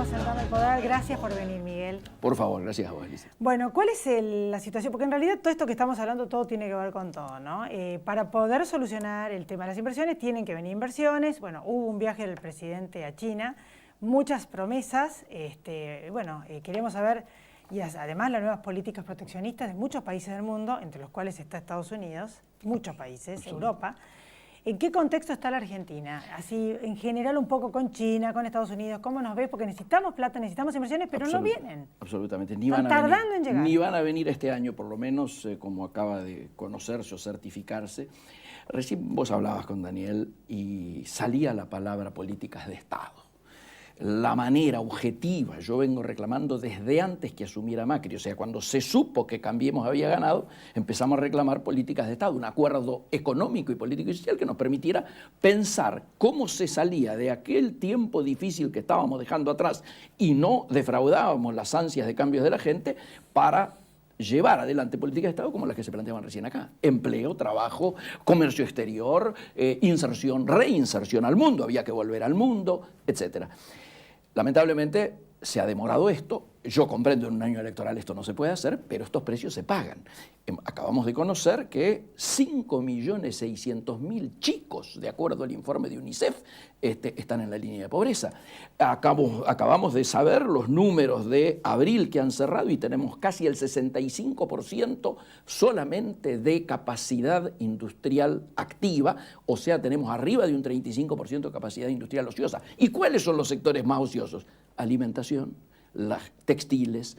Sentando el Poder. Gracias por venir, Miguel. Por favor, gracias a vos, Alicia. Bueno, ¿cuál es la situación? Porque en realidad todo esto que estamos hablando, todo tiene que ver con todo, ¿no? Para poder solucionar el tema de las inversiones, tienen que venir inversiones. Bueno, hubo un viaje del presidente a China, muchas promesas. Queremos saber, y además las nuevas políticas proteccionistas de muchos países del mundo, entre los cuales está Estados Unidos, muchos países, Europa. ¿En qué contexto está la Argentina? Así, en general, un poco con China, con Estados Unidos. ¿Cómo nos ves? Porque necesitamos plata, necesitamos inversiones, pero no vienen. Absolutamente. Están tardando en llegar. Ni van a venir este año, por lo menos, como acaba de conocerse o certificarse. Recién vos hablabas con Daniel y salía la palabra políticas de Estado. La manera objetiva, yo vengo reclamando desde antes que asumiera Macri, o sea, cuando se supo que Cambiemos había ganado, empezamos a reclamar políticas de Estado, un acuerdo económico y político y social que nos permitiera pensar cómo se salía de aquel tiempo difícil que estábamos dejando atrás y no defraudábamos las ansias de cambios de la gente para llevar adelante políticas de Estado como las que se planteaban recién acá. Empleo, trabajo, comercio exterior, inserción, reinserción al mundo, había que volver al mundo, etcétera. Lamentablemente se ha demorado esto. Yo comprendo en un año electoral esto no se puede hacer, pero estos precios se pagan. Acabamos de conocer que 5.600.000 chicos, de acuerdo al informe de UNICEF, están en la línea de pobreza. Acabamos de saber los números de abril que han cerrado y tenemos casi el 65% solamente de capacidad industrial activa, o sea, tenemos arriba de un 35% de capacidad industrial ociosa. ¿Y cuáles son los sectores más ociosos? Alimentación, las textiles,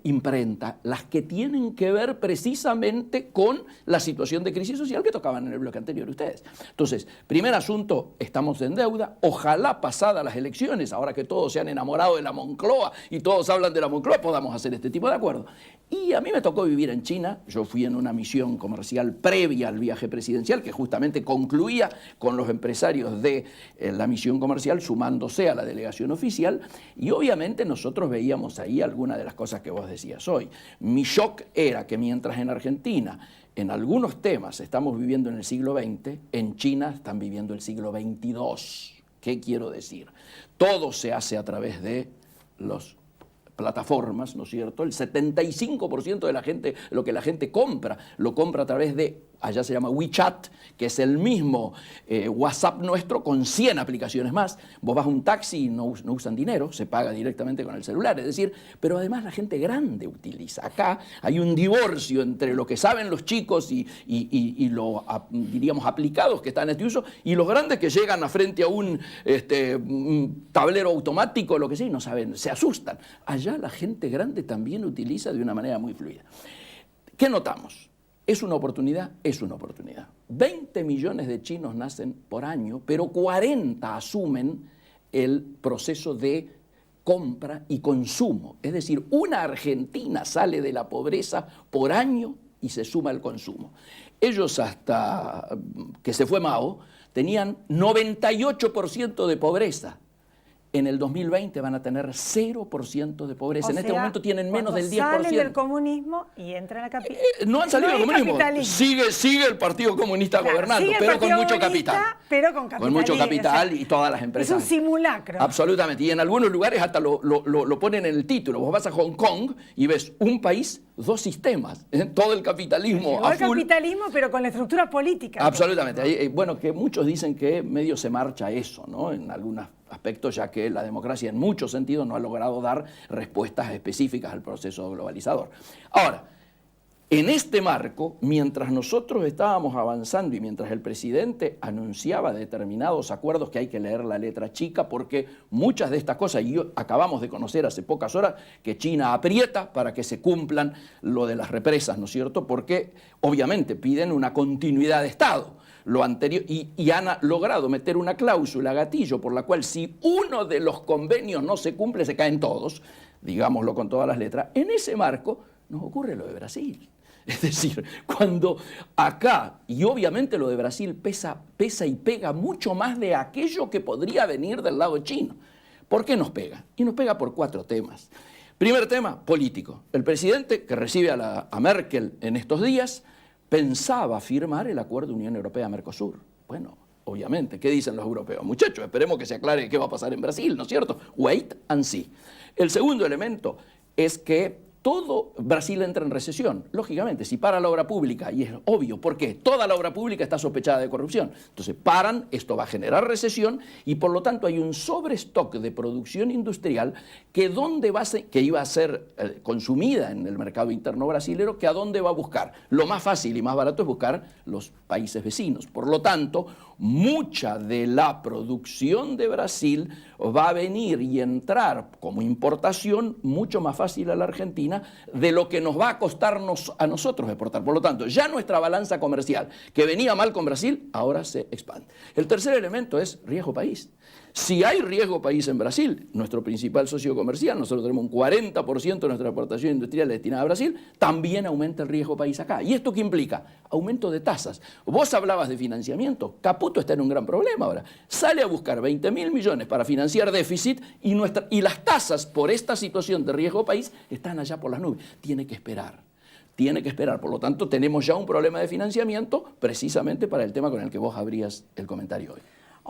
imprenta, las que tienen que ver precisamente con la situación de crisis social que tocaban en el bloque anterior ustedes. Entonces, primer asunto, estamos en deuda. Ojalá pasadas las elecciones, ahora que todos se han enamorado de la Moncloa y todos hablan de la Moncloa, podamos hacer este tipo de acuerdo. Y a mí me tocó vivir en China. Yo fui en una misión comercial previa al viaje presidencial que justamente concluía con los empresarios de la misión comercial sumándose a la delegación oficial, y obviamente nosotros veíamos ahí algunas de las cosas que vos decías hoy. Mi shock era que mientras en Argentina en algunos temas estamos viviendo en el siglo XX, en China están viviendo el siglo XXII. ¿Qué quiero decir? Todo se hace a través de las plataformas, ¿no es cierto? El 75% de la gente, lo que la gente compra, lo compra a través de, allá se llama WeChat, que es el mismo WhatsApp nuestro con 100 aplicaciones más. Vos vas a un taxi y no usan dinero, se paga directamente con el celular, es decir, pero además la gente grande utiliza. Acá hay un divorcio entre lo que saben los chicos y lo, diríamos, aplicados que están en este uso, y los grandes que llegan a frente a un tablero automático, lo que sea, y no saben, se asustan. Allá la gente grande también utiliza de una manera muy fluida. ¿Qué notamos? ¿Es una oportunidad? Es una oportunidad. 20 millones de chinos nacen por año, pero 40 asumen el proceso de compra y consumo. Es decir, una argentina sale de la pobreza por año y se suma al consumo. Ellos, hasta que se fue Mao, tenían 98% de pobreza. En el 2020 van a tener 0% de pobreza. En este momento tienen menos del 10%. Salen del comunismo y entran a capital. No han salido del comunismo. Sigue el Partido Comunista gobernando, pero con mucho capital. Pero con capital. Con mucho capital, y todas las empresas. Es un simulacro. Absolutamente. Y en algunos lugares hasta lo ponen en el título. Vos vas a Hong Kong y ves un país, dos sistemas. Todo el capitalismo a full. El capitalismo, pero con la estructura política. Absolutamente. Bueno, que muchos dicen que medio se marcha eso, ¿no? En algunas aspectos, ya que la democracia en muchos sentidos no ha logrado dar respuestas específicas al proceso globalizador. Ahora, en este marco, mientras nosotros estábamos avanzando y mientras el presidente anunciaba determinados acuerdos, que hay que leer la letra chica, porque muchas de estas cosas, y acabamos de conocer hace pocas horas que China aprieta para que se cumplan lo de las represas, ¿no es cierto? Porque obviamente piden una continuidad de Estado. Lo anterior, y han logrado meter una cláusula gatillo por la cual si uno de los convenios no se cumple, se caen todos, digámoslo con todas las letras. En ese marco nos ocurre lo de Brasil. Es decir, cuando acá, y obviamente lo de Brasil pesa y pega mucho más de aquello que podría venir del lado chino. ¿Por qué nos pega? Y nos pega por 4 temas. Primer tema, político. El presidente, que recibe a Merkel en estos días, pensaba firmar el acuerdo Unión Europea-Mercosur. Bueno, obviamente. ¿Qué dicen los europeos? Muchachos, esperemos que se aclare qué va a pasar en Brasil, ¿no es cierto? Wait and see. El segundo elemento es que Brasil entra en recesión. Lógicamente, si para la obra pública, y es obvio, ¿por qué? Toda la obra pública está sospechada de corrupción. Entonces paran, esto va a generar recesión y por lo tanto hay un sobrestock de producción industrial que iba a ser consumida en el mercado interno brasilero, que a dónde va a buscar. Lo más fácil y más barato es buscar los países vecinos. Por lo tanto, mucha de la producción de Brasil va a venir y entrar como importación mucho más fácil a la Argentina de lo que nos va a costarnos a nosotros exportar. Por lo tanto, ya nuestra balanza comercial, que venía mal con Brasil, ahora se expande. El tercer elemento es riesgo país. Si hay riesgo país en Brasil, nuestro principal socio comercial, nosotros tenemos un 40% de nuestra exportación industrial destinada a Brasil, también aumenta el riesgo país acá. ¿Y esto qué implica? Aumento de tasas. Vos hablabas de financiamiento, Caputo está en un gran problema ahora. Sale a buscar 20.000 millones para financiar déficit y las tasas por esta situación de riesgo país están allá por las nubes. Tiene que esperar. Por lo tanto, tenemos ya un problema de financiamiento precisamente para el tema con el que vos abrías el comentario hoy.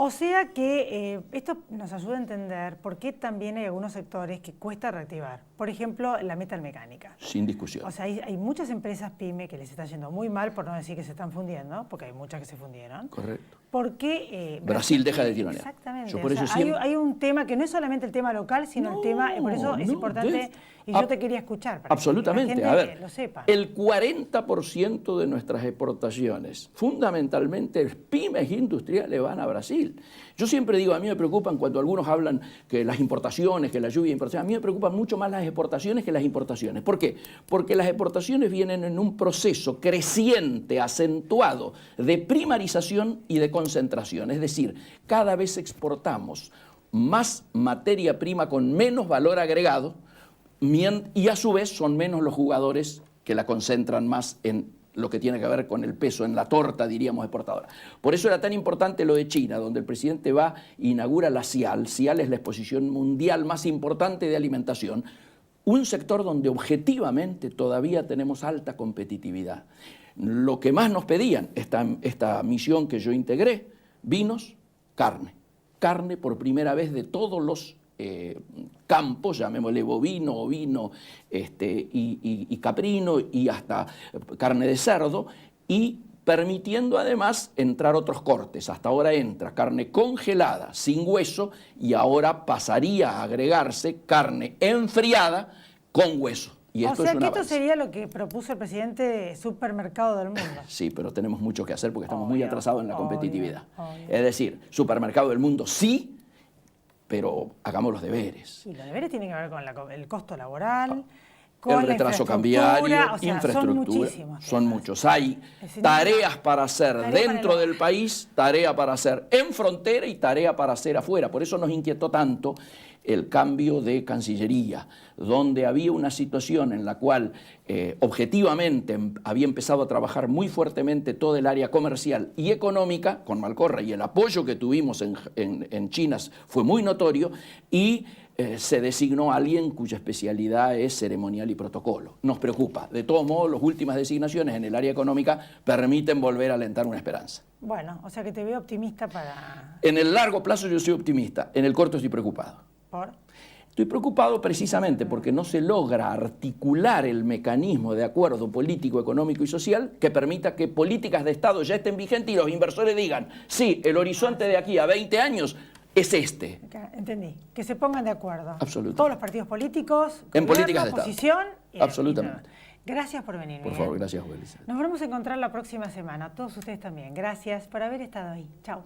O sea que esto nos ayuda a entender por qué también hay algunos sectores que cuesta reactivar. Por ejemplo, la metalmecánica. Sin discusión. O sea, hay muchas empresas pyme que les está yendo muy mal, por no decir que se están fundiendo, porque hay muchas que se fundieron. Correcto. Porque Brasil deja de tironear. Exactamente. Yo por eso siempre... hay un tema que no es solamente el tema local, sino el tema, por eso es importante, y yo te quería escuchar. Para absolutamente. Que la gente lo sepa. El 40% de nuestras exportaciones, fundamentalmente pymes industriales, van a Brasil. Yo siempre digo, a mí me preocupan cuando algunos hablan que las importaciones, que la lluvia de importaciones, a mí me preocupan mucho más las exportaciones que las importaciones. ¿Por qué? Porque las exportaciones vienen en un proceso creciente, acentuado, de primarización y de concentración. Es decir, cada vez exportamos más materia prima con menos valor agregado y a su vez son menos los jugadores que la concentran más en lo que tiene que ver con el peso en la torta, diríamos, exportadora. Por eso era tan importante lo de China, donde el presidente va e inaugura la CIAL. CIAL es la exposición mundial más importante de alimentación, un sector donde objetivamente todavía tenemos alta competitividad. Lo que más nos pedían, esta misión que yo integré, vinos, carne. Carne por primera vez de todos los campos, llamémosle bovino, ovino y caprino y hasta carne de cerdo, y permitiendo además entrar otros cortes. Hasta ahora entra carne congelada, sin hueso, y ahora pasaría a agregarse carne enfriada con hueso. Y esto o sea es que esto sería lo que propuso el presidente de Supermercado del Mundo. Sí, pero tenemos mucho que hacer porque estamos muy atrasados en la competitividad. Obvio. Es decir, Supermercado del Mundo sí, pero hagamos los deberes. Y los deberes tienen que ver con el costo laboral, con el retraso cambiario, o sea, infraestructura, son temas. muchos. Hay tareas para hacer dentro del país, tarea para hacer en frontera y tarea para hacer afuera. Por eso nos inquietó tanto el cambio de Cancillería, donde había una situación en la cual objetivamente había empezado a trabajar muy fuertemente todo el área comercial y económica con Malcorra, y el apoyo que tuvimos en China fue muy notorio, y se designó a alguien cuya especialidad es ceremonial y protocolo. Nos preocupa. De todos modos, las últimas designaciones en el área económica permiten volver a alentar una esperanza. Bueno, o sea que te veo optimista para... En el largo plazo yo soy optimista, en el corto estoy preocupado. ¿Por? Estoy preocupado precisamente porque no se logra articular el mecanismo de acuerdo político, económico y social que permita que políticas de Estado ya estén vigentes y los inversores digan, sí, el horizonte de aquí a 20 años es este. Entendí. Que se pongan de acuerdo. Absolutamente. Todos los partidos políticos, en gobierno, políticas de Estado. oposición. Absolutamente. Gracias por venir. Por favor, gracias, Juan. Nos vamos a encontrar la próxima semana. Todos ustedes también. Gracias por haber estado ahí. Chao.